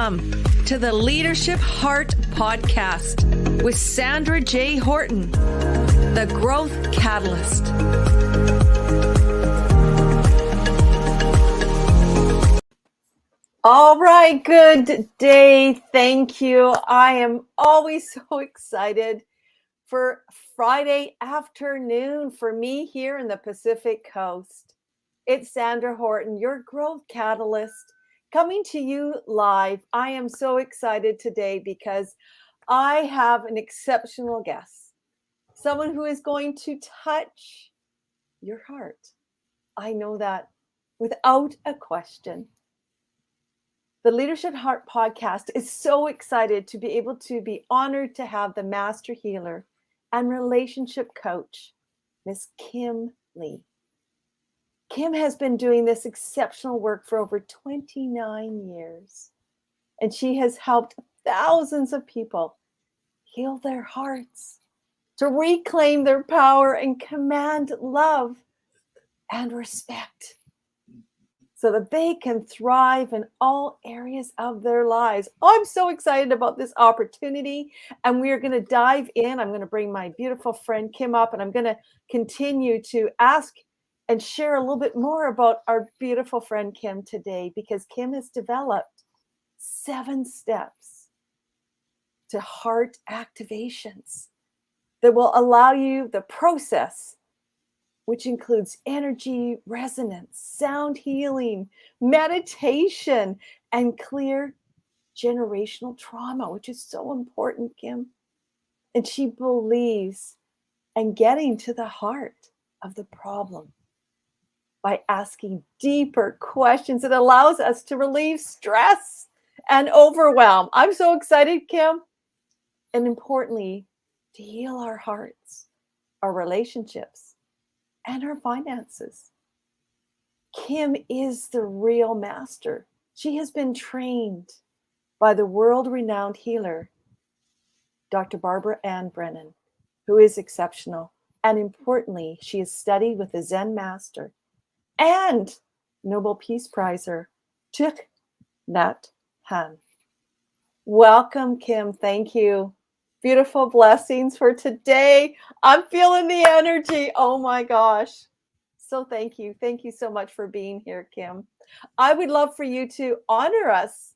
Welcome to the Leadership Heart Podcast with Sandra J. Horton, the Growth Catalyst. All right, good day. Thank you. I am always so excited for Friday afternoon for me here in the Pacific Coast. It's Sandra Horton, your Growth Catalyst, coming to you live. I am so excited today because I have an exceptional guest, someone who is going to touch your heart. I know that without a question. The Leadership Heart Podcast is so excited to be able to be honored to have the master healer and relationship coach, Miss Kim Lee. Kim has been doing this exceptional work for over 29 years, and she has helped thousands of people heal their hearts, to reclaim their power and command love and respect so that they can thrive in all areas of their lives. I'm so excited about this opportunity, and we are going to dive in. I'm going to bring my beautiful friend Kim up, and I'm going to continue to ask and share a little bit more about our beautiful friend Kim today, because Kim has developed 7 steps to heart activations that will allow you the process, which includes energy resonance, sound healing, meditation, and clear generational trauma, which is so important, Kim. And she believes in getting to the heart of the problem by asking deeper questions. It allows us to relieve stress and overwhelm. I'm so excited, Kim. And importantly, to heal our hearts, our relationships, and our finances. Kim is the real master. She has been trained by the world-renowned healer, Dr. Ann Brennan, who is exceptional. And importantly, she has studied with the Zen master and Nobel Peace Prizer, Thich Nhat Hanh. Welcome, Kim. Thank you. Beautiful blessings for today. I'm feeling the energy. Oh my gosh. So thank you. Thank you so much for being here, Kim. I would love for you to honor us,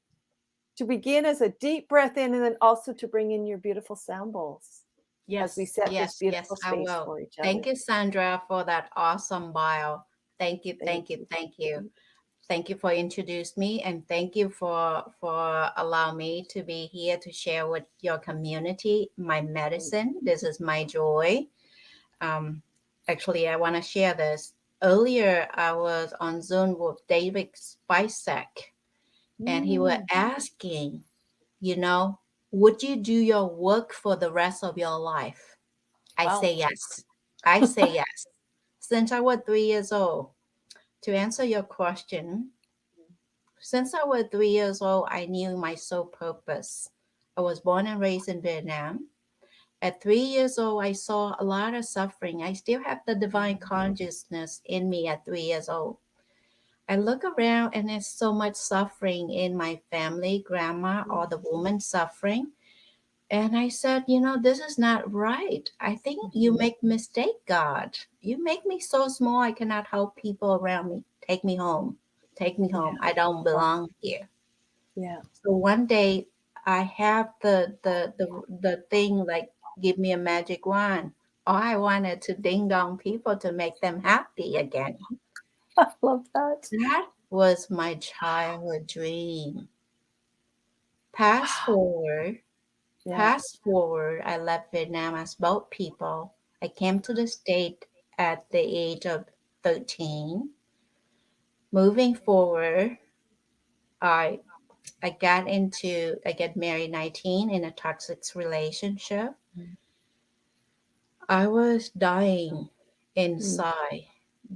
to begin as a deep breath in, and then also to bring in your beautiful sound bowls. Yes, as we set this beautiful I space will. for each other. Thank you, Sandra, for that awesome bio. Thank you. Thank you for introducing me, and thank you for allowing me to be here to share with your community my medicine. This is my joy. Actually, I want to share this. Earlier, I was on Zoom with David Spicek, and he was asking, would you do your work for the rest of your life? I Wow. say yes. I say yes. Since I was 3 years old. To answer your question, since I was 3 years old, I knew my sole purpose. I was born and raised in Vietnam. At 3 years old, I saw a lot of suffering. I still have the divine consciousness in me at 3 years old. I look around and there's so much suffering in my family, grandma, or the woman suffering. And I said, this is not right. I think you make mistake, God. You make me so small I cannot help people around me. Take me home. Take me home. I don't belong here. Yeah. So one day I have the thing like give me a magic wand. All I wanted to ding dong people to make them happy again. I love that. That was my childhood dream. Fast forward, I left Vietnam as both people. I came to the state at the age of 13. Moving forward, I I get married 19 in a toxic relationship. I was dying inside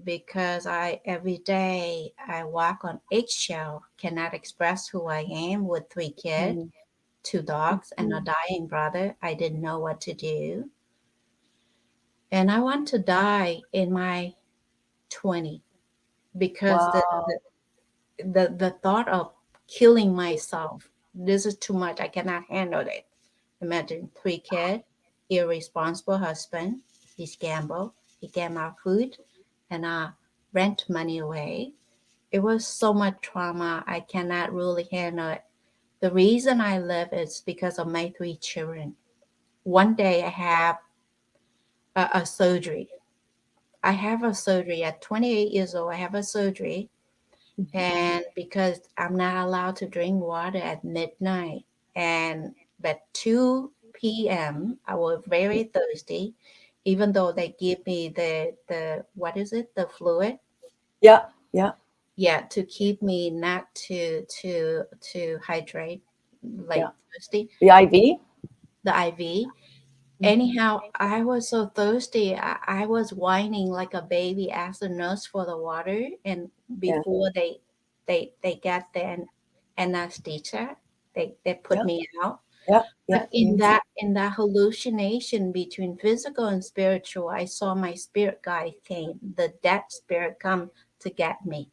because every day I walk on eggshell, cannot express who I am with 3 kids, 2 dogs, and a dying brother. I didn't know what to do. And I want to die in my 20 because Wow. the thought of killing myself this is too much. I cannot handle it. Imagine 3 kids, irresponsible husband. He's gamble. He gave our food and rent money away. It was so much trauma. I cannot really handle it. The reason I live is because of my 3 children. One day I have a surgery. I have a surgery at 28 years old. I have a surgery, Mhm. and because I'm not allowed to drink water at midnight, and at 2 p.m. I was very thirsty, even though they give me the what is it, the fluid, Yeah, yeah, yeah, to keep me not to hydrate yeah. like thirsty, The IV? the IV. Mhm. Anyhow, I was so thirsty. I was whining like a baby, asked the nurse for the water, and Yeah, before they got the anesthesia, they put yeah, me out. yeah, But yeah. Yes. in that hallucination between physical and spiritual, I saw my spirit guide came, the dead spirit come to get me,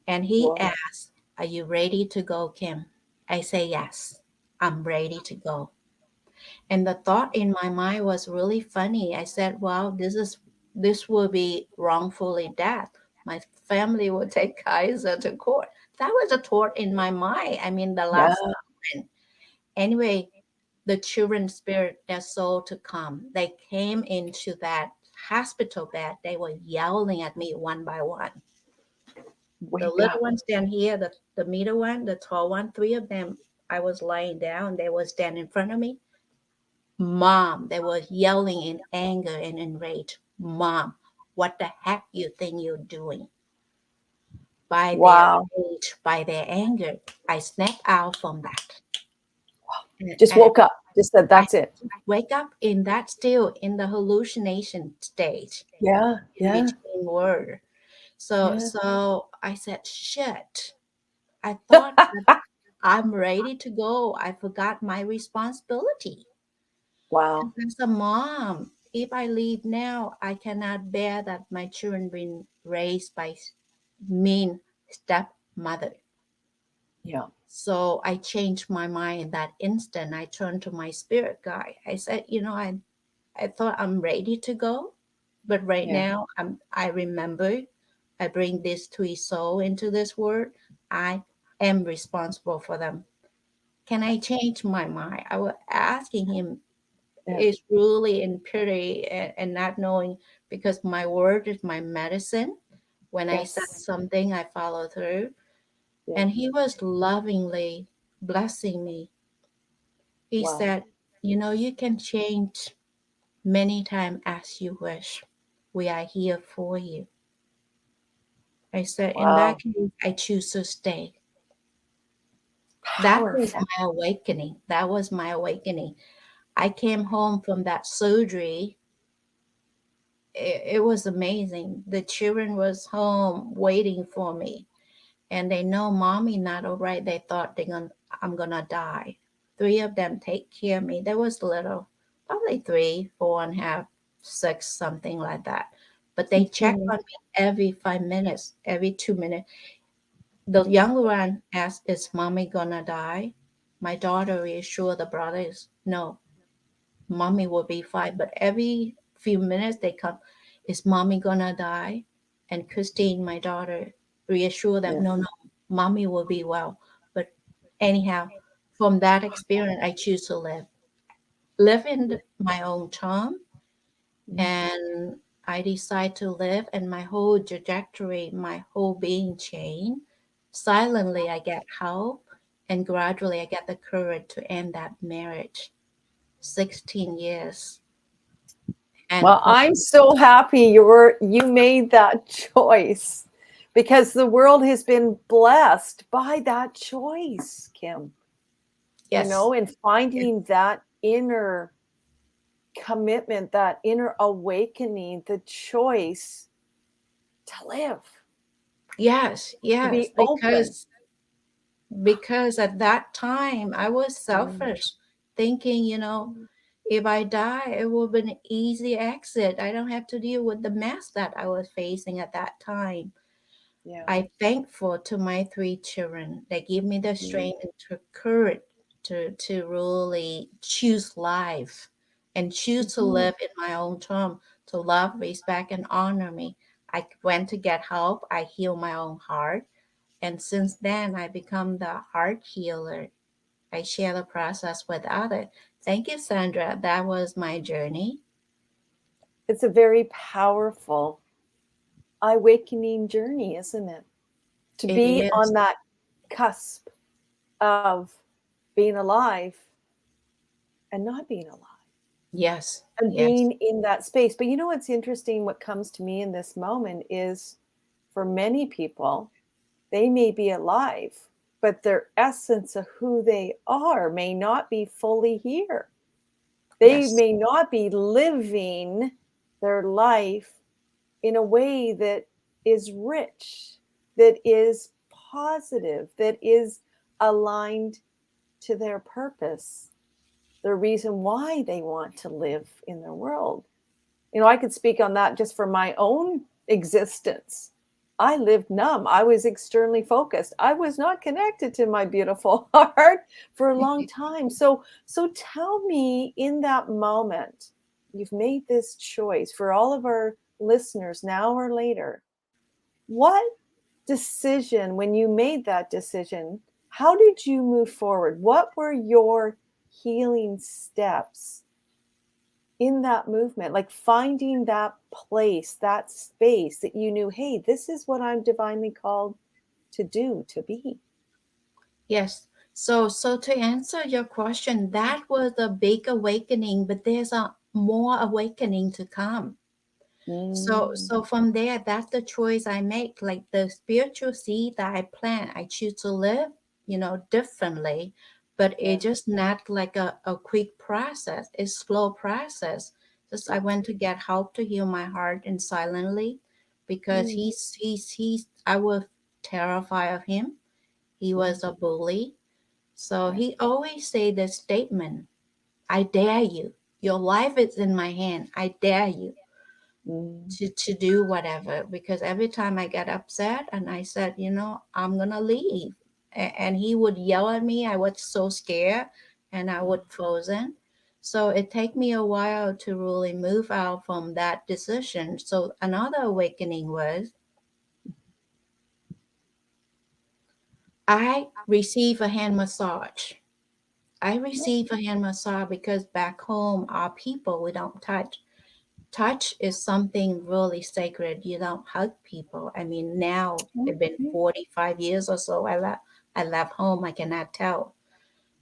and he Whoa. asked, "Are you ready to go, Kim?" I say yes, I'm ready to go. And the thought in my mind was really funny. I said, "Well, this will be wrongfully death. My family will take Kaiser to court." That was a thought in my mind. I mean, the Yeah. last moment. Anyway, the children's spirit, their soul to come. They came into that hospital bed. They were yelling at me one by one. The Wake little up. one stand here, the middle one, the tall one, 3 of them. I was lying down. They were standing in front of me. Mom, they were yelling in anger and in rage. Mom, what the heck you think you're doing? By their Wow. rage, by their anger, I snapped out from that. And Just woke up. Just said, I that's it. wake up in that still in the hallucination stage Yeah, in yeah, between word. So yeah. so I said, shit. I thought that I'm ready to go. I forgot my responsibility. Wow. As a mom, if I leave now, I cannot bear that my children been raised by mean stepmother. Yeah, So I changed my mind in that instant. I turned to my spirit guide. I said, I thought I'm ready to go, but right yeah, now I remember I bring these 3 souls into this world. I am responsible for them. Can I change my mind? I was asking him yeah. is really in pity and not knowing because my word is my medicine. When I said Yes. something, I follow through. Yeah. And he was lovingly blessing me. He Wow. said, you can change many times as you wish. We are here for you. I said, in that Wow. case, I choose to stay. That was Powerful. my awakening. That was my awakening. I came home from that surgery. It was amazing. The children was home waiting for me, and they know mommy not all right. They thought I'm gonna die. 3 of them take care of me. There was little, probably 3, 4.5, 6, something like that. But they check Mhm. on me every 5 minutes, every 2 minutes. The younger one asked, "Is mommy gonna die?" My daughter reassured the brothers, "No, mommy will be fine." But every few minutes they come, "Is mommy gonna die?" And Christine, my daughter, reassure them, Yeah. "No, no, mommy will be well." But anyhow, from that experience, I choose to live in my own term, Mhm. and I decide to live, and my whole trajectory, my whole being changed. Silently, I get help, and gradually, I get the courage to end that marriage. 16 years. And Well, I'm so happy you made that choice because the world has been blessed by that choice, Kim. yes, And finding that inner commitment, that inner awakening, the choice to live, yes, to yes, be open. because at that time I was Mm. selfish, thinking, if I die, it will be an easy exit. I don't have to deal with the mess that I was facing at that time. Yeah. I thankful to my three children. They give me the Mm, strength and courage to really choose life and choose to mhm. live in my own term, to love, respect, and honor me. I went to get help. I heal my own heart. And since then, I become the heart healer. I share the process with others. Thank you, Sandra. That was my journey. It's a very powerful awakening journey, isn't it? To It be is. on that cusp of being alive and not being alive Yes, and yes, being in that space. But you know what's interesting? What comes to me in this moment is for many people, they may be alive, but their essence of who they are may not be fully here. They yes, may not be living their life in a way that is rich, that is positive, that is aligned to their purpose, the reason why they want to live in their world. You know, I could speak on that just for my own existence. I lived numb. I was externally focused. I was not connected to my beautiful heart for a long time. So tell me in that moment, you've made this choice for all of our listeners now or later. What decision, when you made that decision, how did you move forward? What were your healing steps in that movement, like finding that place, that space that you knew, hey, this is what I'm divinely called to do, to be? yes. So to answer your question, that was a big awakening, but there's a more awakening to come. Mm, So from there, that's the choice I make. Like the spiritual seed that I plant, I choose to live, differently. But yeah, it's just not like a quick process. It's slow process. Just I yeah. went to get help to heal my heart and silently, because Mm, I was terrified of him. He mm, was a bully. So yeah. he always say this statement, I dare you. Your life is in my hand. I dare you Mm, to do whatever, because every time I get upset and I said, I'm gonna leave, and he would yell at me, I was so scared and I would frozen. So it take me a while to really move out from that decision. So another awakening was I receive a hand massage. I receive a hand massage because back home our people, we don't touch is something really sacred. You don't hug people. I mean, now it's been okay. 45 years or so. I left home. I cannot tell.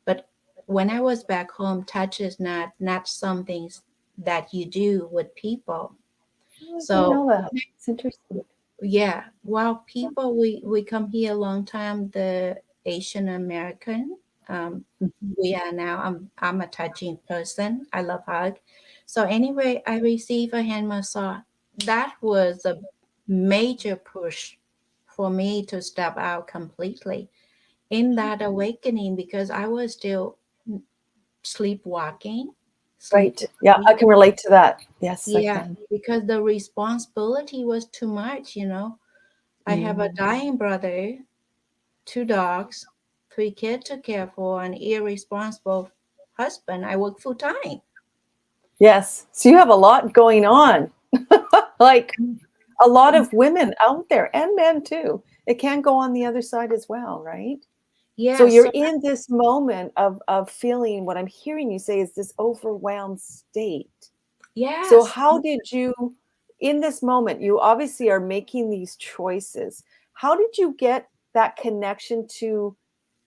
But when I was back home, touch is not something that you do with people. I didn't So know that. It's interesting. yeah, while people we come here a long time, the Asian American, um, we are now. I'm a touching person. I love hug. So anyway, I receive a hand massage. That was a major push for me to step out completely in that awakening, because I was still sleepwalking, Right. Yeah, I sleepwalking. can relate to that. Yes, I Yeah, can. because the responsibility was too much. I have a Mm. dying brother, two dogs, three kids to care for, an irresponsible husband. I work full time. Yes. So you have a lot going on. Like a lot of women out there and men too. It can go on the other side as well, right? So Yeah, you're so in this moment of feeling what I'm hearing you say is this overwhelmed state. So yes, how did you in this moment you obviously are making these choices. How did you get that connection to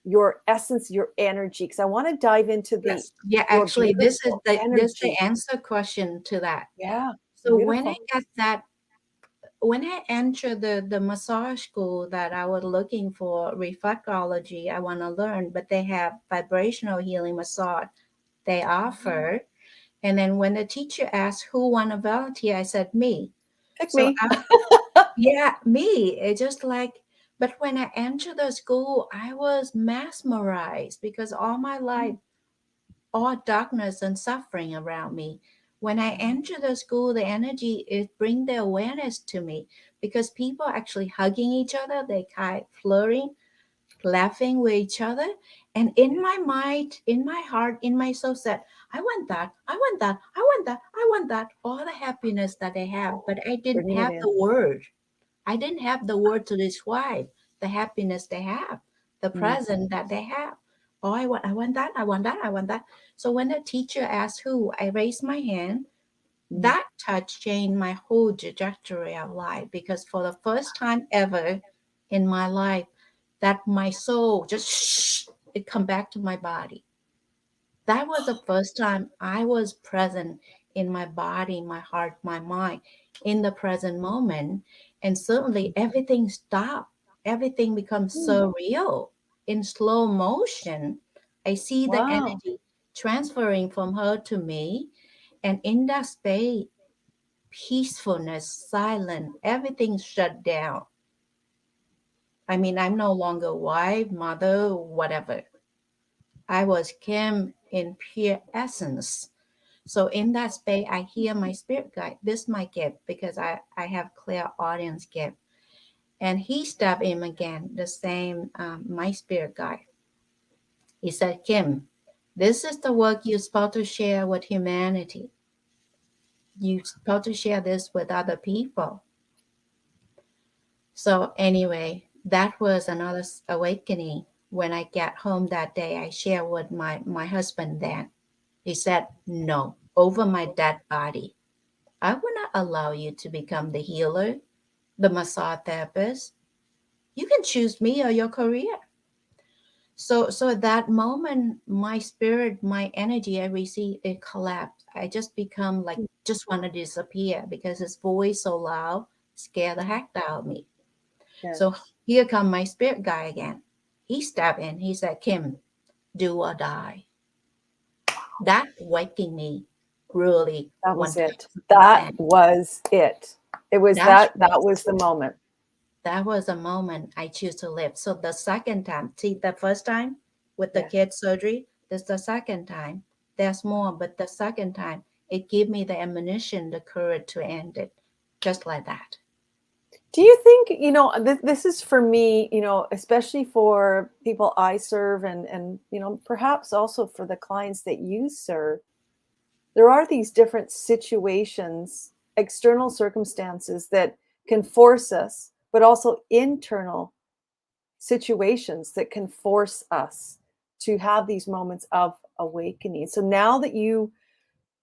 your essence, your energy? Because I want to dive into the yes, yeah. your Actually, this is beautiful the energy. answer question to that. Yeah, So beautiful. when I entered the massage school that I was looking for reflexology, I want to learn, but they have vibrational healing massage they Oh, offer. And then when the teacher asked who want to volunteer, I said me. pick So me. yeah, me. It's just like, but when I entered the school, I was mesmerized because all my life, all darkness and suffering around me. When I enter the school, the energy it bring the awareness to me because people actually hugging each other, they kind of flirting, laughing with each other. And in my mind, in my heart, in my soul said, I want that, I want that, I want that, I want that, all the happiness that they have. But I didn't Bringing it have in. the word. I didn't have the word to describe the happiness they have, the Mm, present that they have. Oh, I want that, I want that, I want that. So when the teacher asked who, I raised my hand. mm. That touch changed my whole trajectory of life because for the first time ever in my life, that my soul just it come back to my body. That was the first time I was present in my body, my heart, my mind, in the present moment. And suddenly everything stopped. Everything becomes Mm. so real in slow motion. I see the Wow. energy transferring from her to me. And in that space, peacefulness, silence, everything shut down. I mean, I'm no longer wife, mother, whatever. I was Kim in pure essence. So in that space, I hear my spirit guide. This is my gift because I have clear audience gift. And he stepped in again, the same, my spirit guide. He said, Kim, this is the work you're supposed to share with humanity. You're supposed to share this with other people. So anyway, that was another awakening. When I got home that day, I shared with my husband then. He said, no, over my dead body. I will not allow you to become the healer, the massage therapist. You can choose me or your career. So at that moment, my spirit, my energy I received, it collapsed. I just become like just want to disappear because his voice so loud scared the heck out of me. Yes. So here come my spirit guy again. He stepped in. He said, Kim, do or die. That waking me really That was it. That 1000%. was it. It was That that was was the moment. that was a moment I choose to live. So the second time, see the first time with the Yes. kid surgery, this the second time. There's more, but the second time it gave me the ammunition, the courage to end it. Just like that. Do you think, this is for me, especially for people I serve and perhaps also for the clients that you serve, there are these different situations, external circumstances that can force us, but also internal situations that can force us to have these moments of awakening. So now that you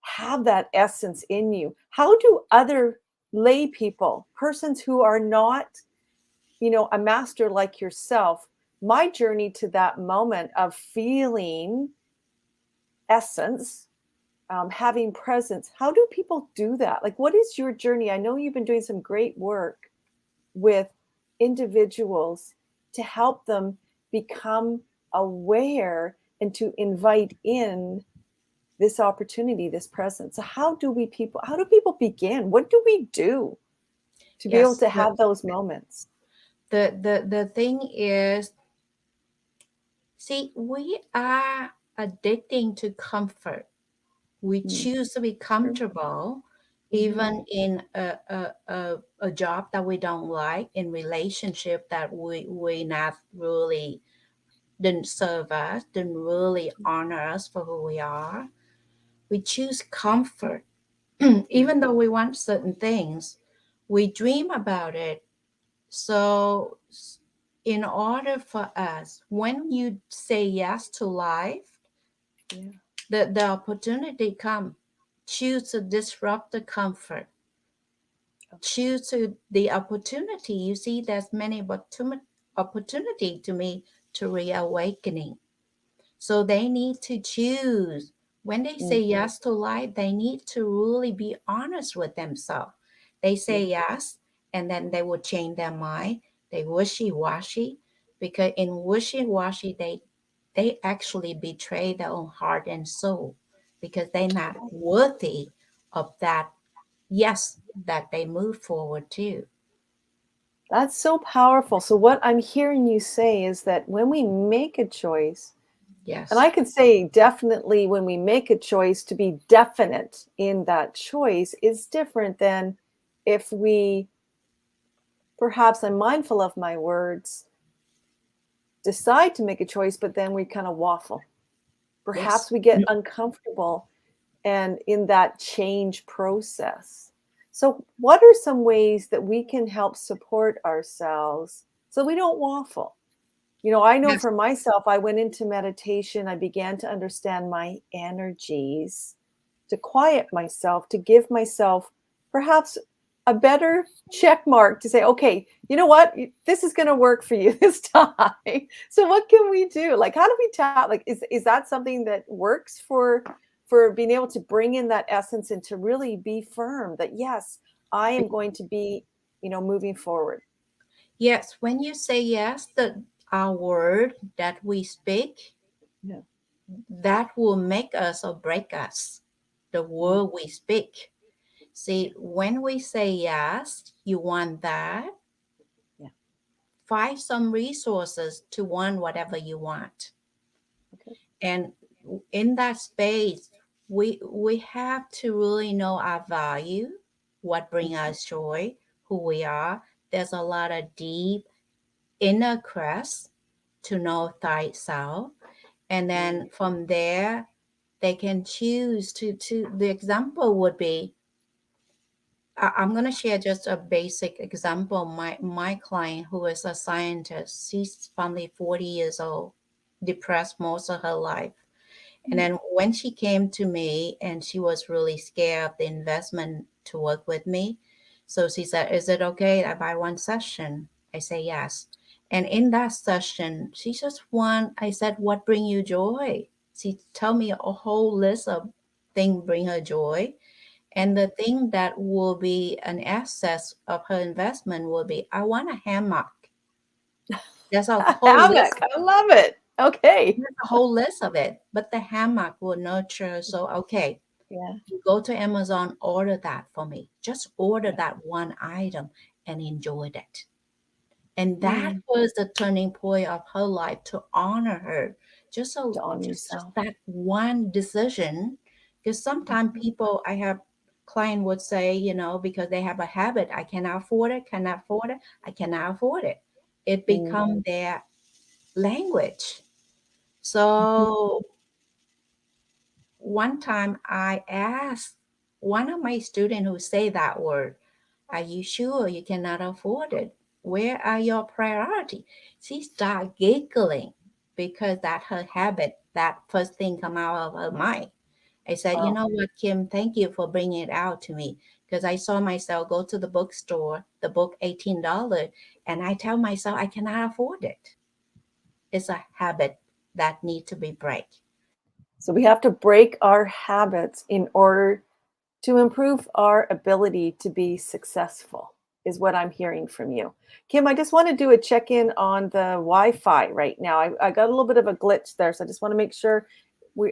have that essence in you, how do other lay people, persons who are not, a master like yourself, my journey to that moment of feeling essence, having presence, how do people do that? Like, what is your journey? I know you've been doing some great work with individuals to help them become aware and to invite in this opportunity, this presence. So how do people begin? What do we do to be able Yes. to have those moments? The thing is, see, we are addicting to comfort. We Mm, choose to be true. comfortable Mhm. even in a job that we don't like, in relationship that we not really didn't serve us, didn't really honor us for who we are. We choose comfort. Mm, Even though we want certain things, we dream about it. So in order for us, when you say yes to life, yeah. the opportunity come. Choose to disrupt the comfort. Choose to the opportunity. You see, there's many opportunity to me to reawakening. So they need to choose. When they say Mm, yes to life, they need to really be honest with themselves. They say yeah. yes, and then they will change their mind. They wishy-washy, because in wishy-washy, they actually betray their own heart and soul because they're not worthy of that yes that they move forward to. That's so powerful. So what I'm hearing you say is that when we make a choice, And Yes. I could say definitely when we make a choice, to be definite in that choice is different than if we, perhaps I'm mindful of my words, decide to make a choice, but then we kind of waffle. Yes. Perhaps we get uncomfortable and in that change process. So, what are some ways that we can help support ourselves so we don't waffle? I know Yes. for myself, I went into meditation, I began to understand my energies, to quiet myself, to give myself perhaps a better check mark to say, okay, you know what? This is going to work for you this time. So what can we do? Like, how do we tap? Like, is that something that works for being able to bring in that essence and to really be firm that yes, I am going to be, moving forward. Yes. When you say yes, our word that we speak, Yeah. that will make us or break us. The Mm, word we speak. See, when we say yes, you want that, yeah. find some resources to want whatever you want. Okay. And in that space, we have to really know our value, what bring Mhm. us joy, who we are. There's a lot of deep inner quest to know thyself. And Mm, then from there, they can choose to the example would be I'm going to share just a basic example. My client, who is a scientist, she's probably 40 years old, depressed most of her life. And mm, then when she came to me and she was really scared of the investment to work with me, so she said, "Is it okay if I buy one session?" I say yes. And in that session, she just want. I said, "What bring you joy?" She told me a whole list of things bring her joy. And the thing that will be an asset of her investment will be, I want a hammock. There's a whole list. hammock. I love it. Okay. There's a whole list of it, but the hammock will nurture. So, okay, Yeah. you go to Amazon, order that for me. Just order Yeah. that one item and enjoy that. And that Mm, was the turning point of her life to honor her. to honor Just yourself. that one decision. Because sometimes Mhm. people I have client would say, because they have a habit, I cannot afford it, cannot afford it, I cannot afford it. It Mm, become their language. mhm. So one time I asked one of my students who say that word, are you sure you cannot afford it? Where are your priority? She started giggling because that her habit, that first thing come out of her mind. I said, you Wow. know what, Kim, thank you for bringing it out to me because I saw myself go to the bookstore, the book $18, and I tell myself I cannot afford it. It's a habit that need to be break. So we have to break our habits in order to improve our ability to be successful, is what I'm hearing from you. Kim, I just want to do a check in on the Wi Fi right now. I got a little bit of a glitch there. So I just want to make sure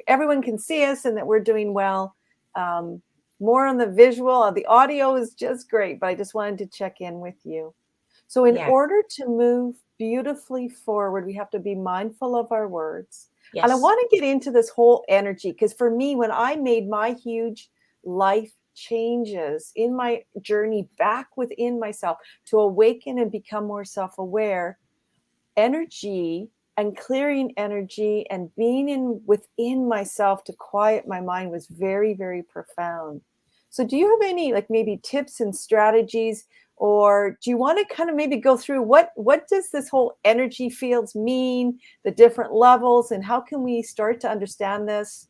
everyone can see us and that we're doing well. Um, More on the visual, the audio is just great, but I just wanted to check in with you. So, in Yes, order to move beautifully forward, we have to be mindful of our words. And I yes, want to get into this whole energy because for me, when I made my huge life changes in my journey back within myself to awaken and become more self aware, energy and clearing energy and being in within myself to quiet my mind was very, very profound. So do you have any like maybe tips and strategies, or do you want to kind of maybe go through what does this whole energy fields mean, the different levels, and how can we start to understand this?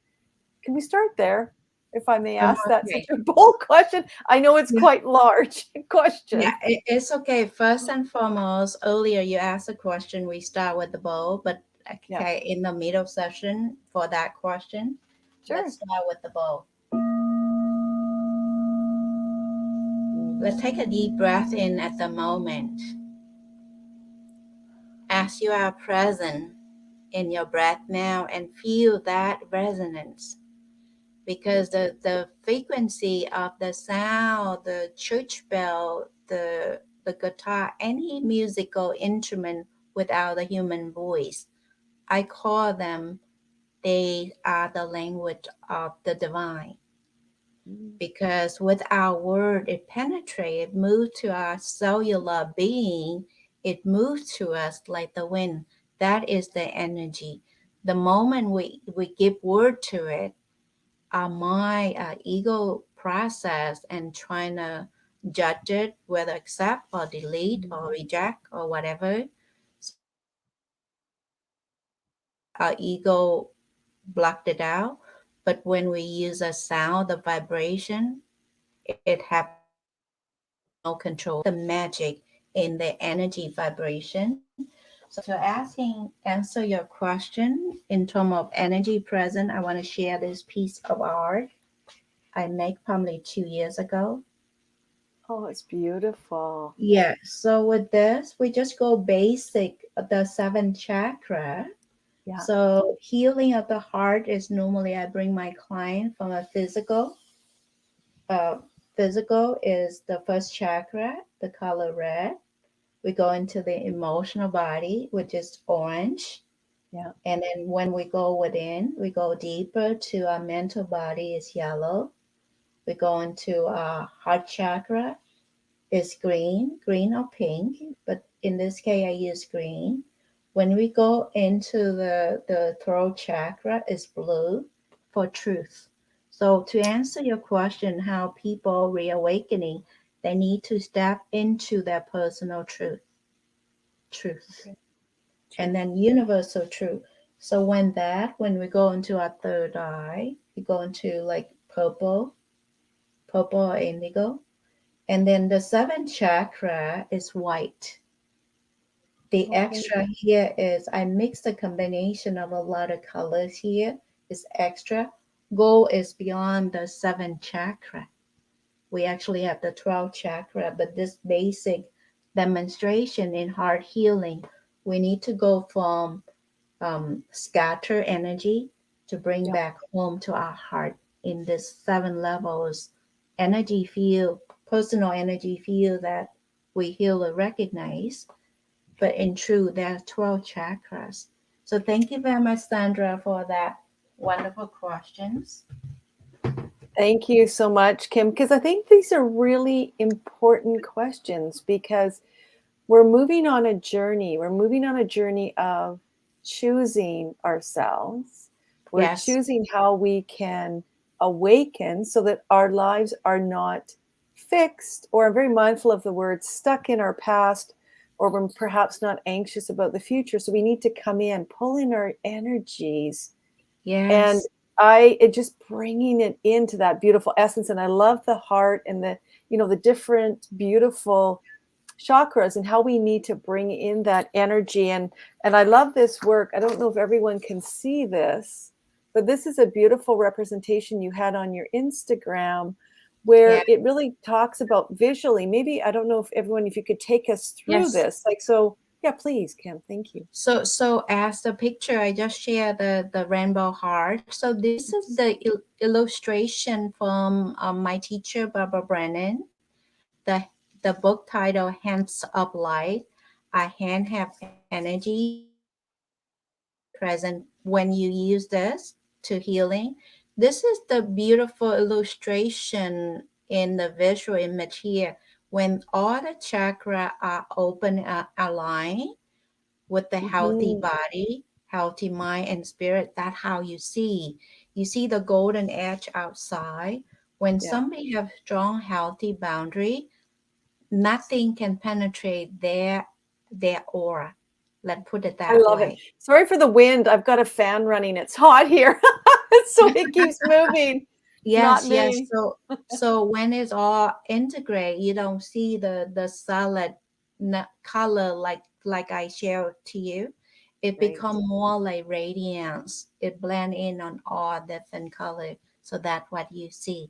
Can we start there, if I may ask that? Such okay. a bold question. I know it's quite large Yeah, question. it's okay. First and foremost, earlier you asked a question, we start with the bowl, but Yeah, okay, in the middle session for that question, let's sure. start with the bowl. Let's Mhm. take a deep breath in at the moment as you are present in your breath now and feel that resonance because the frequency of the sound, the church bell, the guitar, any musical instrument without a human voice, I call them they are the language of the divine. Mm. Because with our word, it penetrates, it moves to our cellular being, it moves to us like the wind. That is the energy. The moment we give word to it, our mind, our ego process and trying to judge it, whether accept or delete or reject or whatever. So our ego blocked it out. But when we use a sound, the vibration, it happens automatically. There's no control. The magic in the energy vibration. So to answer your question in terms of energy present, I want to share this piece of art I made probably 2 years ago. Oh, it's beautiful. Yeah, so with this, we just go basic, the seven chakra. Yeah. So healing of the heart is normally I bring my client from a physical. Uh, Physical is the first chakra, the color red. We go into the emotional body, which is orange. Yeah. And then when we go within, we go deeper to our mental body is yellow. We go into our heart chakra is green or pink, but in this case I use green. When we go into the throat chakra is blue for truth. So to answer your question, how people reawakening, they need to step into their personal truth, Okay. and True. then universal truth. So when we go into our third eye, we go into like purple or indigo. And then the seventh chakra is white. The Okay. extra here is I mixed a combination of a lot of colors here. Is extra. Gold is beyond the seventh chakra. We actually have the 12th chakra, but this basic demonstration in heart healing, we need to go from scatter energy to bring Yeah. back home to our heart in this seven levels energy field, personal energy field that we heal or recognize. But in truth, there are 12 chakras. So thank you very much, Sandra, for that wonderful questions. Thank you so much, Kim, because I think these are really important questions because we're moving on a journey. We're moving on a journey of choosing ourselves. We're Yes, choosing how we can awaken so that our lives are not fixed, or I'm very mindful of the word stuck in our past, or we're perhaps not anxious about the future. So we need to come in, pull in our energies, and yes, it just bringing it into that beautiful essence. And I love the heart and the different beautiful chakras and how we need to bring in that energy. And I love this work. I don't know if everyone can see this, but this is a beautiful representation you had on your Instagram yeah, where it really talks about visually. Maybe I don't know if you could take us through yes. this. Like, so yeah, please, Kim. Thank you. So as the picture I just shared, the rainbow heart. So this is the illustration from my teacher Barbara Brennan. The the book title Hands of Light. Our hand have energy. Energy present when you use this to healing. This is the beautiful illustration in the visual image here. When all the chakra are open, aligned with the healthy Mhm. body, healthy mind and spirit. That's how you see. You see the golden edge outside. When Yeah. somebody have strong, healthy boundary, nothing can penetrate their aura. Let's put it I that love it. way. Sorry for the wind. I've got a fan running. It's hot here. So it keeps moving. It's not Yes. me. So when it's all integrate, you don't see the solid color like I shared to you. It Right. become more like radiance. It blend in on all different color. So that's what you see.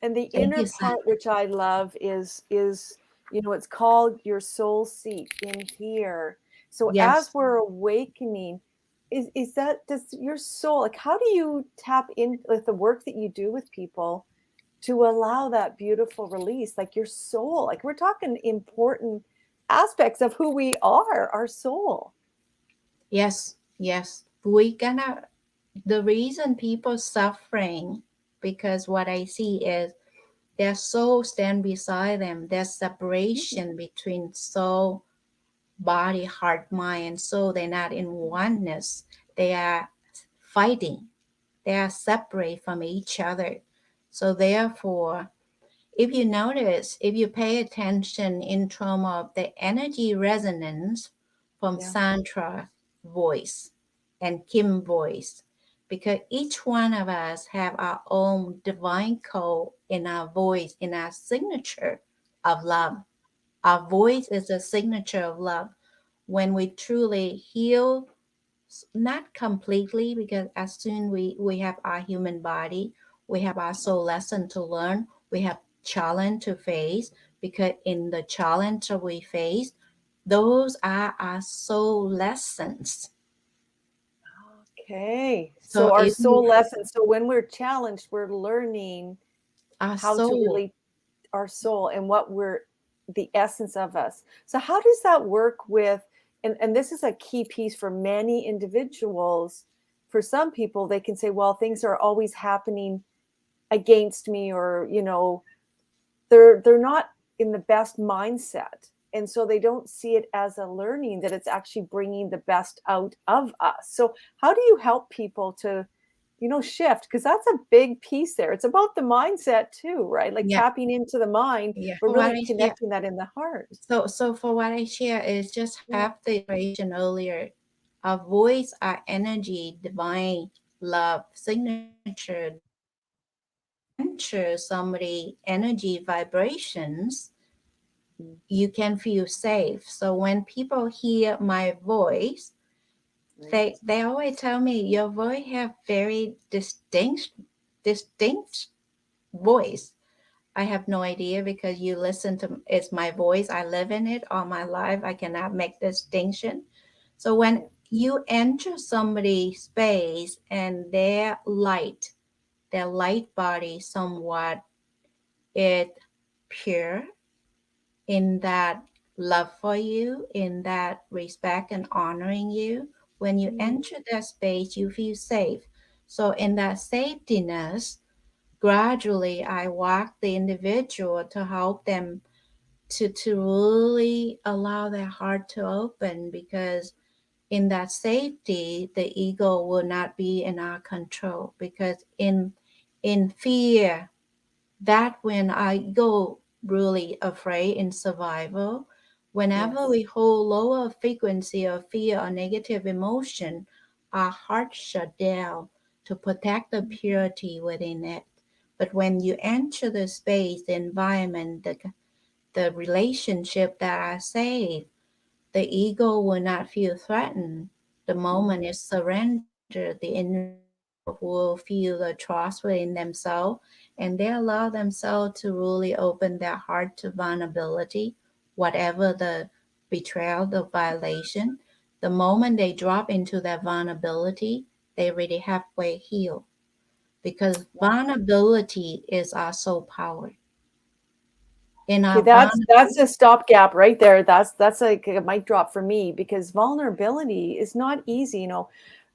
And the Thank inner you, part, Sandra. which I love, is it's called your soul seat in here. So as Yes. we're awakening, is that does your soul, like, how do you tap in with the work that you do with people to allow that beautiful release, like your soul? Like, we're talking important aspects of who we are, our soul. Yes. We gonna The reason people suffering, because what I see is their soul stand beside them. There's Mm, separation between soul, body, heart, mind, and soul. They're not in oneness. They are fighting. They are separate from each other. So therefore, if you notice, if you pay attention in terms of the energy resonance from yeah. Sandra voice and Kim voice, because each one of us have our own divine code in our voice, in our signature of love. Our voice is a signature of love. When we truly heal, not completely, because as soon we have our human body, we have our soul lesson to learn, we have challenge to face, because in the challenge that we face, those are our soul lessons. Okay. So So our if you soul lesson. So when we're challenged, we're learning our how to soul, really our soul and what we're the essence of us. So how does that work with and this is a key piece for many individuals. For some people, they can say, well, things are always happening against me, or they're not in the best mindset, and so they don't see it as a learning, that it's actually bringing the best out of us. So how do you help people to shift, because that's a big piece there. It's about the mindset too, right? Like yeah, tapping into the mind, yeah. but For what really I share, connecting that in the heart. so for what I share is just Yeah. have the iteration earlier. Our voice, our energy, divine love signature, that when you enter somebody energy vibrations, Mm, you can feel safe. So when people hear my voice, right. they always tell me your voice have very distinct voice. I have no idea, because you listen to it's my voice. I live in it all my life. I cannot make distinction. So when Yeah. you enter somebody's space and their light body somewhat it pure, in that love for you, in that respect and honoring you. When you Mm, enter that space, you feel safe. So in that safetiness, gradually I walk the individual to help them to really allow their heart to open, because in that safety the ego will not be in our control, because in fear, that when I go really afraid in survival, whenever yes. we hold lower frequency of fear or negative emotion, our heart shut down to protect the purity within it. But when you enter the space, the environment, the relationship that are safe, the ego will not feel threatened. The moment Mm, it surrender, the individual will feel the trust within themselves, and they allow themselves to really open their heart to vulnerability, whatever the betrayal, the violation. The moment they drop into that vulnerability, they already halfway healed, because wow. vulnerability is our soul power. In Okay, our that's a stopgap right there. That's like a mic drop for me, because vulnerability is not easy.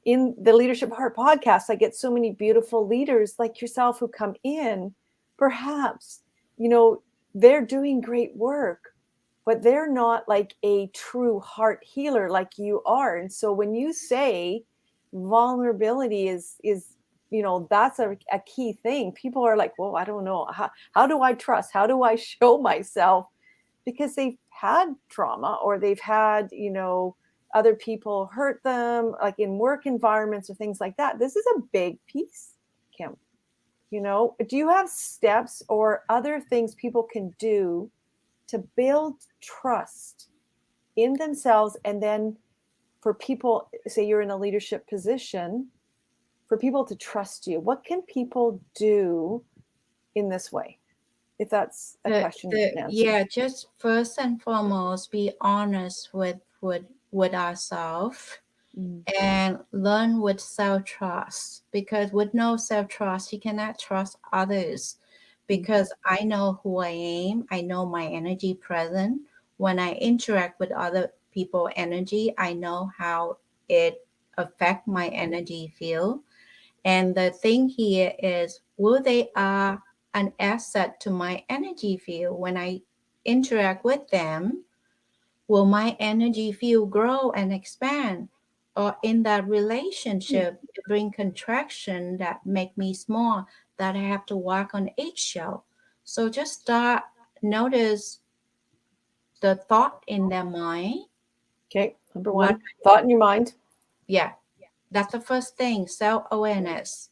In the Leadership Heart podcast, I get so many beautiful leaders like yourself who come in. Perhaps, you know, they're doing great work, but they're not like a true heart healer like you are. And so when you say vulnerability is that's a key thing, people are like, well, I don't know, how do I trust, how do I show myself, because they've had trauma, or they've had other people hurt them, like in work environments or things like that. This is a big piece, Kim. Do you have steps or other things people can do to build trust in themselves, and then for people, say you're in a leadership position, for people to trust you? What can people do in this way, if that's a question you can answer? yeah, just first and foremost be honest with ourselves, Mm, and learn with self-trust, because with no self-trust you cannot trust others, mhm, because I know who I am, I know my energy present. When I interact with other people energy, I know how it affect my energy field. And the thing here is, will they are an asset to my energy field when I interact with them? Will my energy field grow and expand? Or in that relationship, it bring contraction that make me small, that I have to walk on eggshell. So just start notice the thought in their mind. Okay. Number What? one, thought in your mind. Yeah, that's the first thing. Self-awareness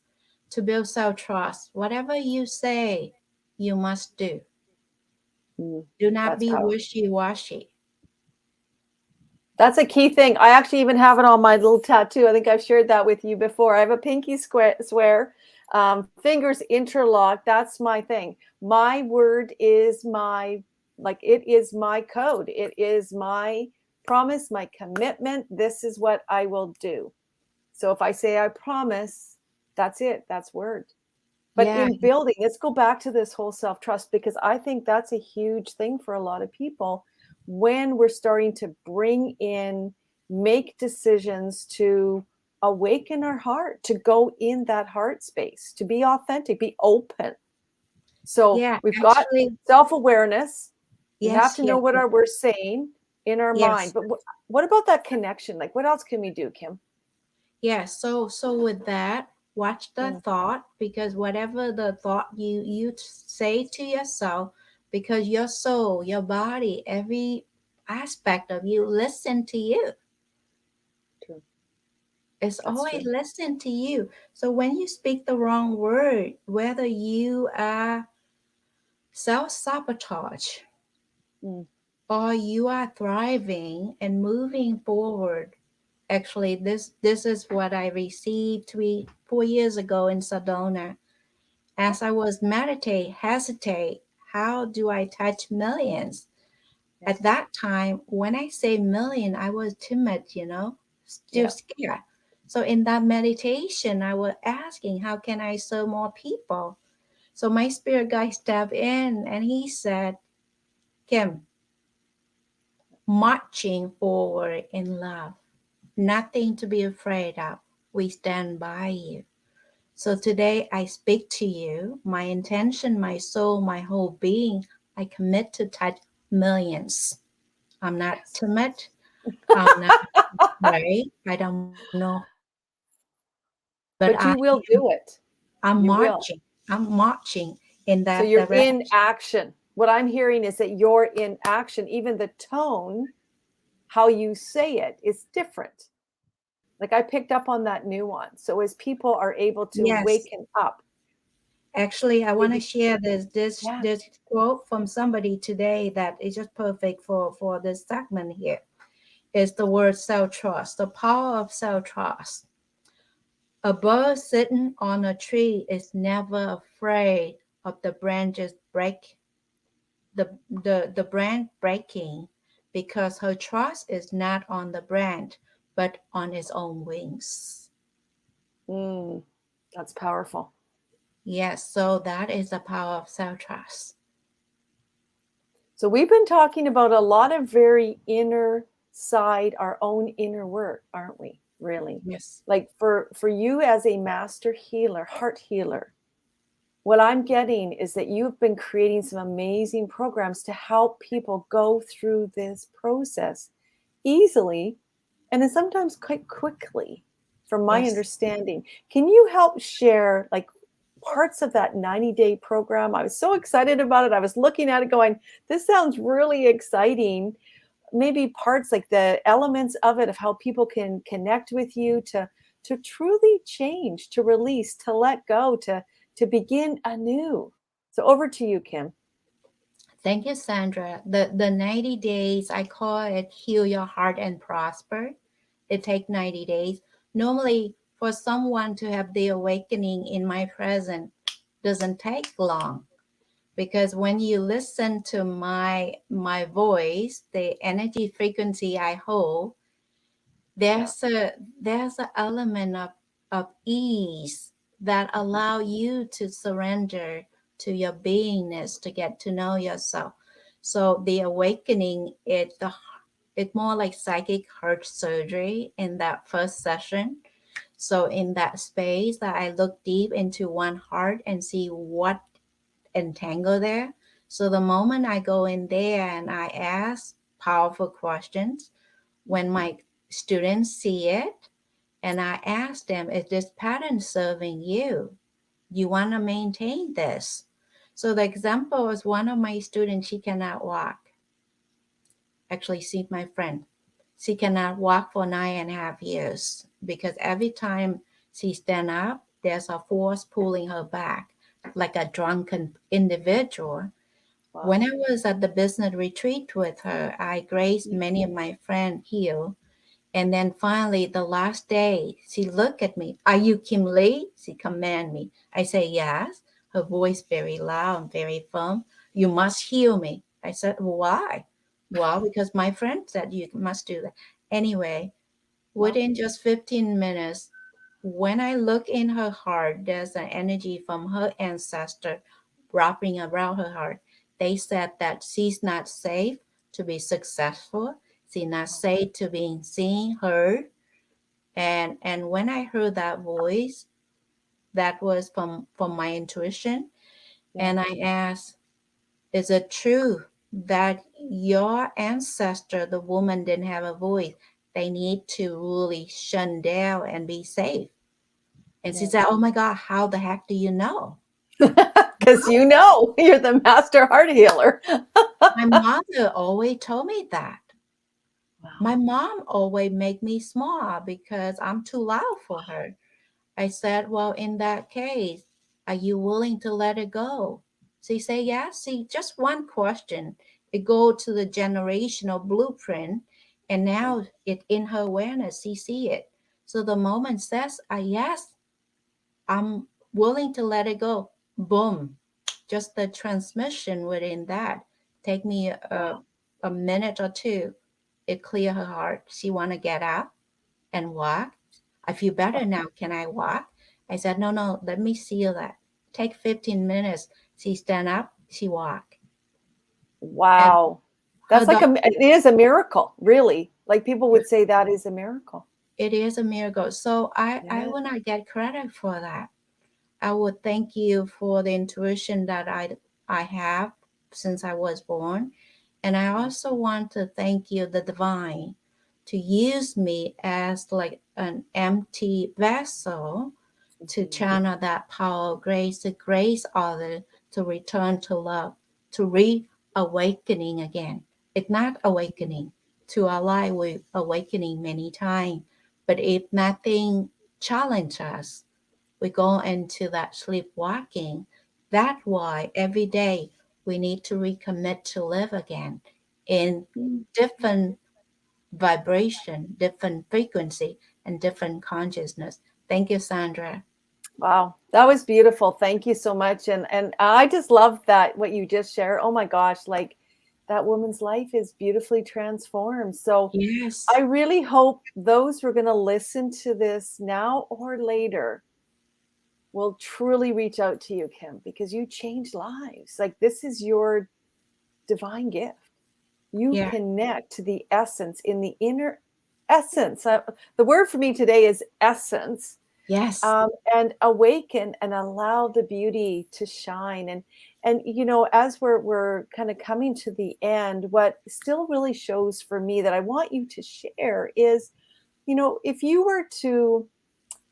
to build self-trust. Whatever you say, you must do. Mm, Do not that's be powerful. wishy-washy. That's a key thing. I actually even have it on my little tattoo. I think I've shared that with you before. I have a pinky swear, fingers interlocked. That's my thing. My word is my, like, it is my code. It is my promise, my commitment. This is what I will do. So if I say I promise, that's it. That's word. But Yeah, in building, let's go back to this whole self trust, because I think that's a huge thing for a lot of people when we're starting to bring in, make decisions to awaken our heart, to go in that heart space, to be authentic, be open. So yeah. we've got Actually, self awareness. We have yes, to yes, know what yes. we're saying in our mind. Yes. But what about that connection? Like, what else can we do, Kim? Yeah, so with that, watch the Mm, thought, because whatever the thought say to yourself, because your soul, your body, every aspect of you listen to you. true. It's That's always true. listen to you. So when you speak the wrong word, whether you are self-sabotage Mm, or you are thriving and moving forward. Actually, this is what I received 4 years ago in Sedona. As I was hesitate, how do I touch millions? At yes. that time, when I say million, I was timid, still Yeah. scared. So in that meditation, I was asking, how can I serve more people? So my spirit guide stepped in and he said, Kim, marching forward in love, nothing to be afraid of. We stand by you. So today I speak to you, my intention, my soul, my whole being. I commit to touch millions. I'm not Yes. timid. I'm not afraid. I don't know, but But you will do it. I'm You will. marching. I'm marching in So that you're direction. in action. What I'm hearing is that you're in action. Even the tone, how you say it is different. Like I picked up on that nuance. So as people are able to Yes. waken up, Actually, I they want to be, share this this yeah, this quote from somebody today that is just perfect for this segment here. Is the word self trust, the power of self trust. A bird sitting on a tree is never afraid of the branches the branch breaking, because her trust is not on the branch but on its own wings. mm, that's powerful. Yes, so that is the power of self trust. So we've been talking about a lot of very inner side, our own inner work, aren't we? Really? Yes. Like for you as a master healer, heart healer, what I'm getting is that you've been creating some amazing programs to help people go through this process easily and then sometimes quite quickly, from my Yes. understanding. Can you help share like parts of that 90-day program? I was so excited about it. I was looking at it going, this sounds really exciting. Maybe parts like the elements of it, of how people can connect with you to truly change, to release, to let go, to begin anew. So over to you, Kim. Thank you, Sandra. The 90 days, I call it heal your heart and prosper. It takes 90 days. Normally, for someone to have the awakening in my present doesn't take long, because when you listen to my voice, the energy frequency I hold, Yeah. there's an element of ease that allow you to surrender to your beingness, to get to know yourself. So the awakening, it's more like psychic heart surgery in that first session. So in that space that I look deep into one heart and see what entangled there. So the moment I go in there and I ask powerful questions, when my students see it, and I ask them, is this pattern serving you? You want to maintain this? So the example is one of my students, she cannot walk. Actually, she's my friend. She cannot walk for 9.5 years because every time she stand up, there's a force pulling her back, like a drunken individual. When Wow. I was at the business retreat with her, I graced many of my friends here. And then finally, the last day, she looked at me. Are you Kim Lee? She commanded me. I say, yes. Her voice very loud and very firm. You must heal me. I said, why? Well, because my friend said you must do that. Anyway, Wow. within just 15 minutes, when I look in her heart, there's an energy from her ancestor wrapping around her heart. They said that she's not safe to be successful. She's not safe to be seen, heard. And when I heard that voice, that was from my intuition. Yeah. And I asked, is it true that your ancestor, the woman, didn't have a voice? They need to really shun down and be safe. And she Yeah. said, oh my God, how the heck do you know? Because you know you're the master heart healer. My mother always told me that. Wow. My mom always make me small because I'm too loud for her. I said, well, in that case, are you willing to let it go? She said, yes. See, just one question. It go to the generational blueprint, and Yeah. now it in her awareness, she see it. So the moment says, yes, I'm willing to let it go. Boom. Just the transmission within that. Take me Wow. a minute or two. It clear her heart. She want to get up and walk. I feel better now. Can I walk? I said, no, no, let me seal that. Take 15 minutes. She stand up, she walk. And Wow. her That's like dog, it is a miracle, really. Like people would say that is a miracle. it is a miracle. So I Yeah. will not get credit for that. I would thank you for the intuition that I have since I was born. And I also want to thank you, the divine, to use me as like an empty vessel to Mhm. channel that power of grace, to grace others to return to love, to reawakening again. It's not awakening. To our life, we're awakening many times. But if nothing challenges us, we go into that sleepwalking. That's why every day we need to recommit to live again in Mm. different vibration, different frequency, and different consciousness. Thank you, Sandra. Wow, that was beautiful. Thank you so much. And I just love that what you just shared. Oh my gosh, like that woman's life is beautifully transformed. So I Yes, really hope those who are going to listen to this now or later will truly reach out to you, Kim, because you changed lives. Like this is your divine gift. You yeah, connect to the essence in the inner essence. The word for me today is essence, yes, and awaken and allow the beauty to shine. And as we're kind of coming to the end, what still really shows for me that I want you to share is, if you were to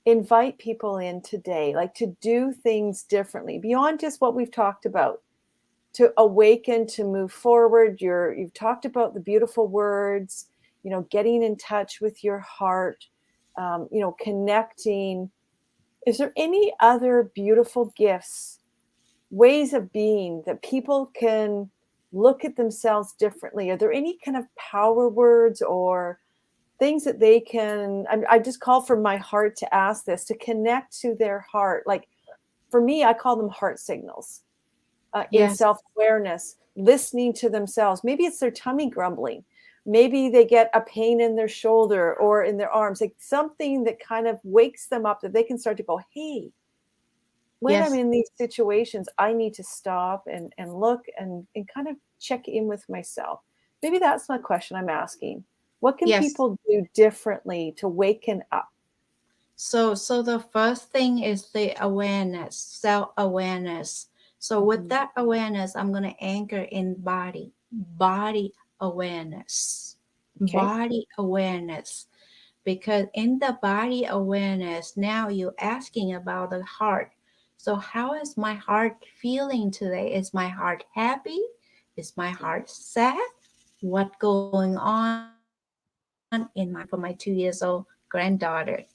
invite people in today, like to do things differently beyond just what we've talked about, to awaken, to move forward. You've talked about the beautiful words, getting in touch with your heart, connecting. Is there any other beautiful gifts, ways of being that people can look at themselves differently? Are there any kind of power words or things that they can? I just call from my heart to ask this, to connect to their heart. Like for me, I call them heart signals, in yes, self-awareness, listening to themselves. Maybe it's their tummy grumbling. Maybe they get a pain in their shoulder or in their arms, like something that kind of wakes them up, that they can start to go, hey, when I'm yes, in these situations, I need to stop and look and kind of check in with myself. Maybe that's my question I'm asking. What can yes. people do differently to waken up? So the first thing is the awareness, self-awareness. So with Mhm. that awareness, I'm going to anchor in body awareness, Okay. body awareness. Because in the body awareness, now you're asking about the heart. So how is my heart feeling today? Is my heart happy? Is my Yeah. heart sad? What going on in my heart? For my 2 years old granddaughter,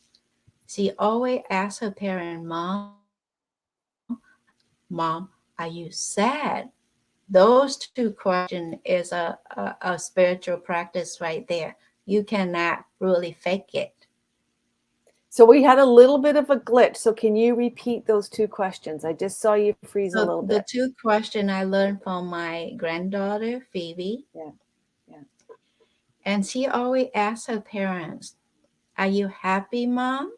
she always asks her parent, Mom, are you sad? Those two questions is a spiritual practice right there. You cannot really fake it. So we had a little bit of a glitch. So can you repeat those two questions? I just saw you freeze a So little the bit. two questions I learned from my granddaughter, Phoebe, Yeah. Yeah. and she always asks her parents, are you happy, Mom?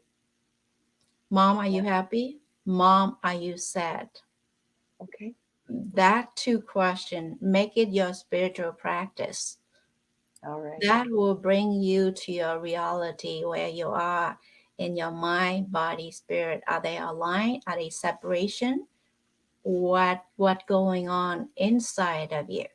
Mom, are Yeah. you happy? Mom, are you sad? Okay. That two question, make it your spiritual practice. All right. That will bring you to your reality where you are in your mind, body, spirit. Are they aligned? Are they separation? What going on inside of you?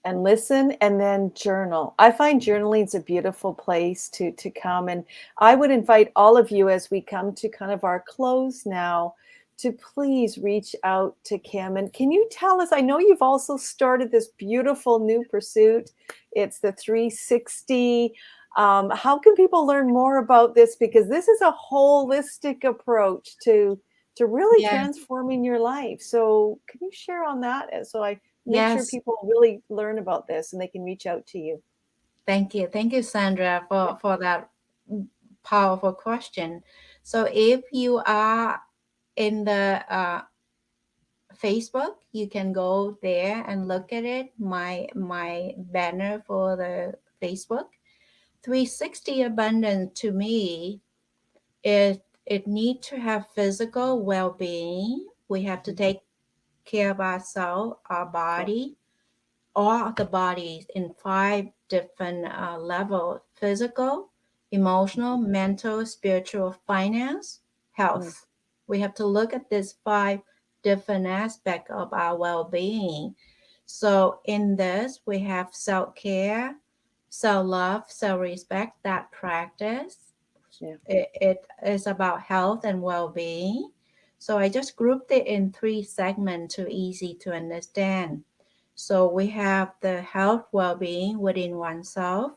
And listen and then journal. I find journaling is a beautiful place to come, and I would invite all of you as we come to kind of our close now to please reach out to Kim. And can you tell us, I know you've also started this beautiful new pursuit. It's the 360. How can people learn more about this, because this is a holistic approach to really Yes, transforming your life. So can you share on that, so I make sure yes. people really learn about this and they can reach out to you? Thank you, Sandra, Yeah. for that powerful question. So if you are in the Facebook, you can go there and look at it. My banner for the Facebook 360 abundance to me, it need to have physical well-being. We have to Mhm. take care of ourselves, our Yeah. body, all the bodies in five different levels: physical, emotional, mental, spiritual, finance, Mm. health. We have to look at these five different aspects of our well-being. So in this we have self-care, self-love, self-respect. That practice, Yeah. it is about health and well-being. So I just grouped it in three segments to easy to understand. So we have the health well-being within oneself.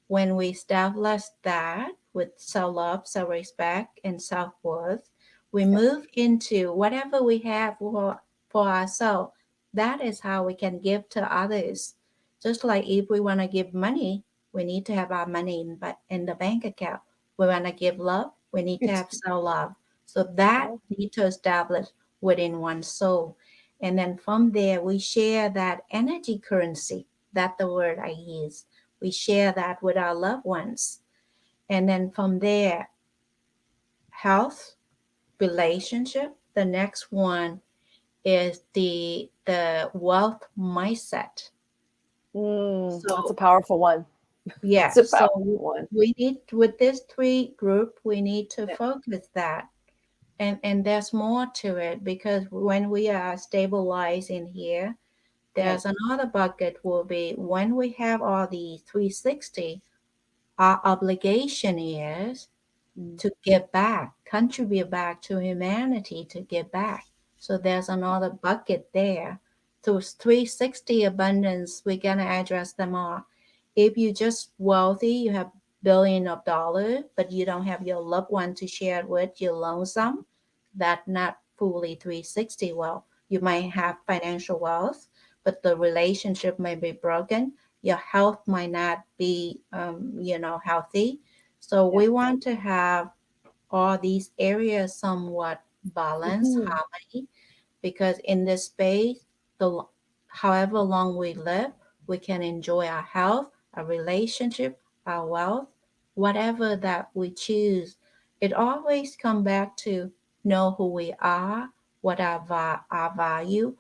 When we establish that with self-love, self-respect, and self-worth, we Yeah. move into whatever we have for ourselves. That is how we can give to others. Just like if we want to give money, we need to have our money in the bank account. We want to give love, we need to have self-love. So that Oh, need to establish within one's soul. And then from there, we share that energy currency. That's the word I use. We share that with our loved ones. And then from there, health, relationship. The next one is the wealth mindset. that's a So powerful one. yeah, It's a so powerful one. we need with this three group, we need to Yeah. focus that. And there's more to it because when we are stabilized in here, Right. there's another bucket will be when we have all the 360, our obligation is Mm. to give back, contribute back to humanity, to give back. So there's another bucket there. So 360 abundance, we're gonna address them all. If you just wealthy, you have billion of dollars, but you don't have your loved one to share it with, you're lonesome, that not fully 360 wealth. You might have financial wealth, but the relationship may be broken. Your health might not be, healthy. So Yeah. we want to have all these areas somewhat balanced, Hmm. harmony, because in this space, the however long we live, we can enjoy our health, our relationship, our wealth, whatever that we choose. It always come back to know who we are, what our value,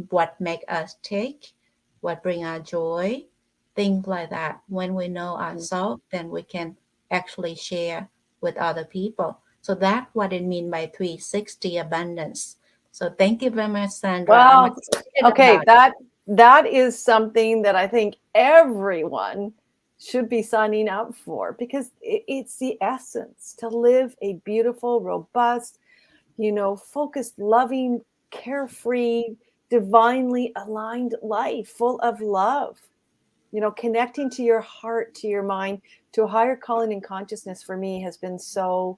what make us tick, what bring our joy, things like that. When we know Hmm. ourselves, then we can actually share with other people. So that's what it means by 360 abundance. So thank you very much, Sandra. I'm Well, excited okay, about that is something that I think everyone should be signing up for, because it's the essence to live a beautiful, robust, focused, loving, carefree, divinely aligned life full of love. Connecting to your heart, to your mind, to a higher calling and consciousness for me has been so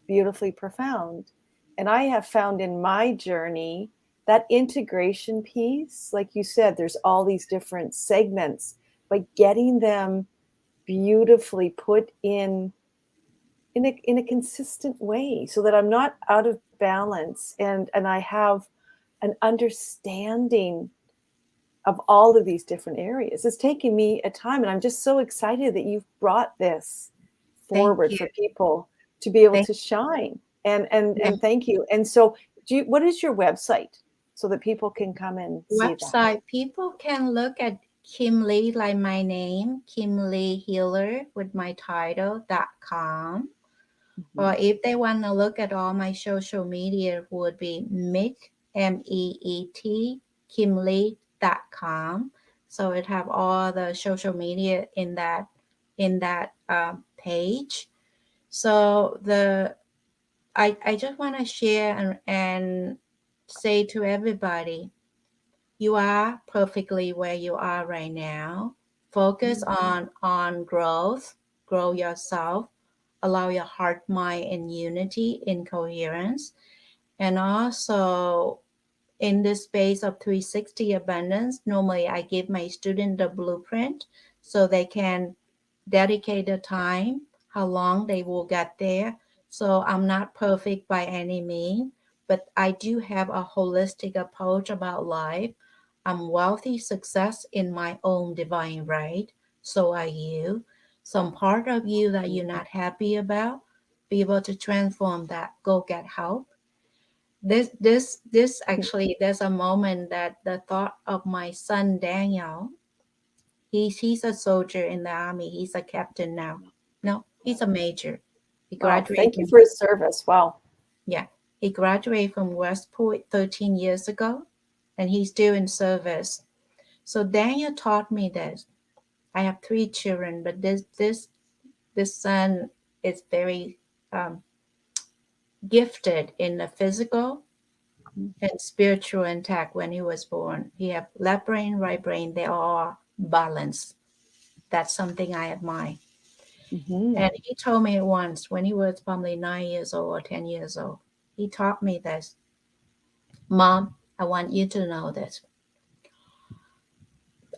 beautifully profound. And I have found in my journey that integration piece, like you said, there's all these different segments, but getting them beautifully put in a consistent way so that I'm not out of balance, and I have an understanding of all of these different areas. It's taking me a time, and I'm just so excited that you've brought this Thank forward you. for people to be able Thank to shine. And you. thank you. And so, what is your website so that people can come and see that? Website, people can look at Kim Lee, like my name, Kim Lee Healer with my title.com. Mm-hmm. Or if they want to look at all my social media, would be Meet, MEET, kimlee.com. So it have all the social media in that page. So I just want to share and say to everybody, you are perfectly where you are right now. Focus on growth, grow yourself, allow your heart, mind, and unity in coherence. And also in this space of 360 abundance, normally I give my student the blueprint so they can dedicate the time, how long they will get there. So I'm not perfect by any means, but I do have a holistic approach about life. I'm wealthy success in my own divine right. So are you. Some part of you that you're not happy about, be able to transform that. Go get help. This actually, there's a moment that the thought of my son Daniel. He's a soldier in the army. He's a captain now. No, he's a major. He Wow, graduated thank you from for his service. Wow. yeah, he graduated from West Point 13 years ago, and he's still in service. So Daniel taught me this. I have three children, but this son is very um, gifted in the physical and spiritual intact. When he was born, he have left brain, right brain. They are balanced. That's something I admire. Mm-hmm. And he told me once when he was probably 9 years old or 10 years old, he taught me this. Mom, I want you to know this.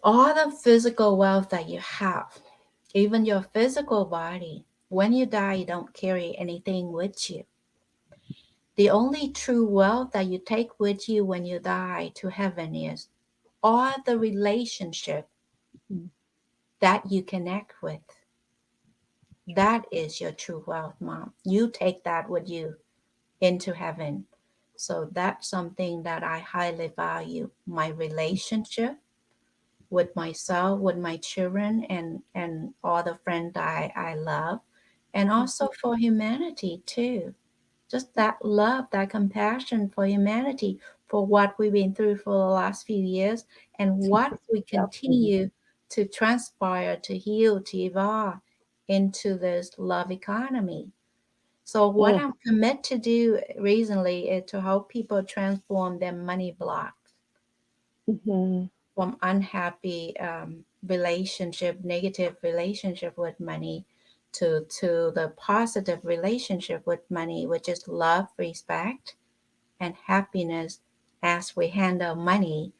All the physical wealth that you have, even your physical body, when you die, you don't carry anything with you. The only true wealth that you take with you when you die to heaven is all the relationship that you connect with. That is your true wealth, Mom. You take that with you into heaven. So that's something that I highly value. My relationship with myself, with my children, and all the friends I love, and also for humanity too. Just that love, that compassion for humanity, for what we've been through for the last few years, and what we Yep. continue to transpire, to heal, to evolve into this love economy. So what I'm committed to do recently is to help people transform their money blocks Mm-hmm. from unhappy relationship, negative relationship with money, to the positive relationship with money, which is love, respect, and happiness. As we handle money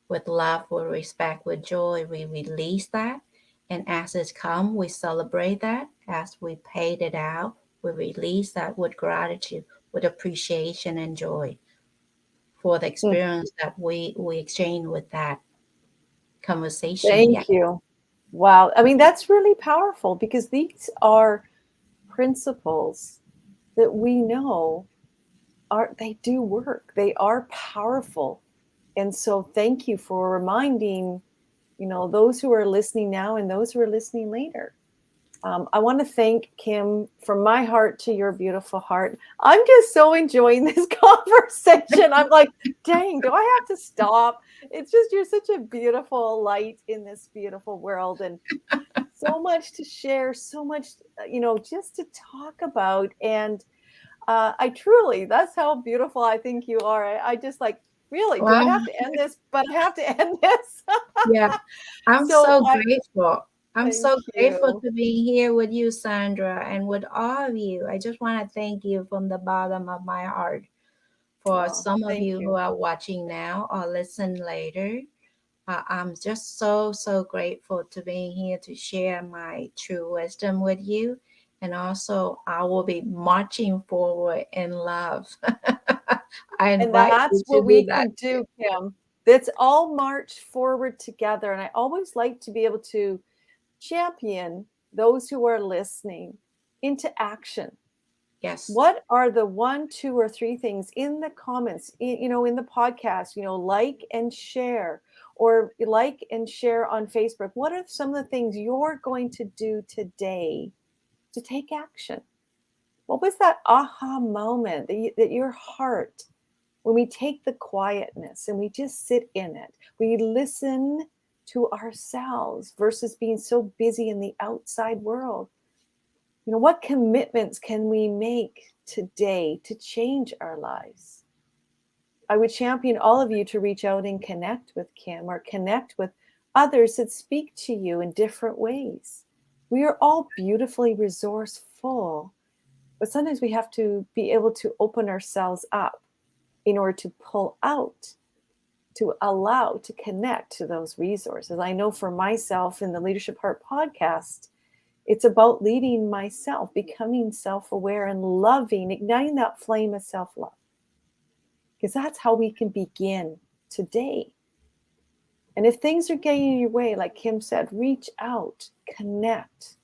with love, with respect, with joy, we release that. And as it's come, we celebrate that. As we paid it out, we release that with gratitude, with appreciation and joy for the experience that we exchange with that conversation. Yeah. Thank you. Wow. I mean, that's really powerful, because these are principles that we know they do work. They are powerful. And so thank you for reminding, those who are listening now and those who are listening later. I want to thank Kim from my heart to your beautiful heart. I'm just so enjoying this conversation. I'm like, dang, do I have to stop? It's just, you're such a beautiful light in this beautiful world, and so much to share, so much, just to talk about. And I truly, that's how beautiful I think you are. I just like, really, do I Wow. have to end this? But I have to end this. Yeah. I'm So so grateful. I'm thank so grateful you. to be here with you, Sandra, and with all of you. I just want to thank you from the bottom of my heart for Oh, some of thank you who you. are watching now or listen later. I'm just so, so grateful to be here to share my true wisdom with you. And also, I will be marching forward in love. I And invite you that's to what do we that can too. do, Kim. Let's all march forward together. And I always like to be able to champion those who are listening into action. Yes. What are the 1, 2, or 3 things in the comments, in the podcast, like and share, or like and share on Facebook? What are some of the things you're going to do today to take action? What was that aha moment that your heart, when we take the quietness and we just sit in it, we listen to ourselves versus being so busy in the outside world? What commitments can we make today to change our lives? I would champion all of you to reach out and connect with Kim or connect with others that speak to you in different ways. We are all beautifully resourceful, but sometimes we have to be able to open ourselves up in order to pull out, to allow, to connect to those resources. I know for myself in the Leadership Heart podcast, it's about leading myself, becoming self-aware and loving, igniting that flame of self-love. Because that's how we can begin today. And if things are getting in your way, like Kim said, reach out, connect.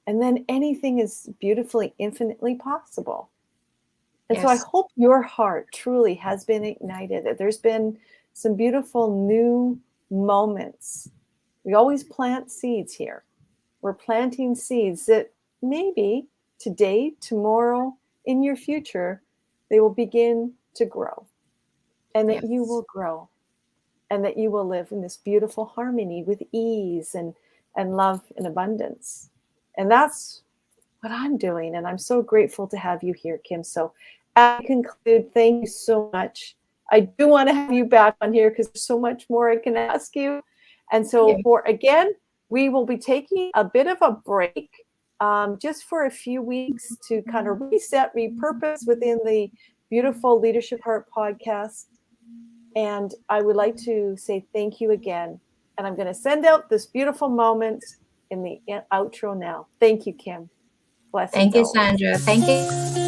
And then anything is beautifully, infinitely possible. And so I Yes. hope your heart truly has been ignited, that there's been some beautiful new moments. We always plant seeds here. We're planting seeds that maybe today, tomorrow, in your future, they will begin to grow, and that you Yes. will grow, and that you will live in this beautiful harmony with ease and love and abundance. And that's what I'm doing. And I'm so grateful to have you here, Kim. So as I conclude, thank you so much. I do want to have you back on here because there's so much more I can ask you. And so Yes. again, we will be taking a bit of a break just for a few weeks to kind of reset, repurpose within the beautiful Leadership Heart podcast. And I would like to say thank you again. And I'm going to send out this beautiful moment in the outro now. Thank you, Kim. Thank Blessings you, always. Sandra. Thank you.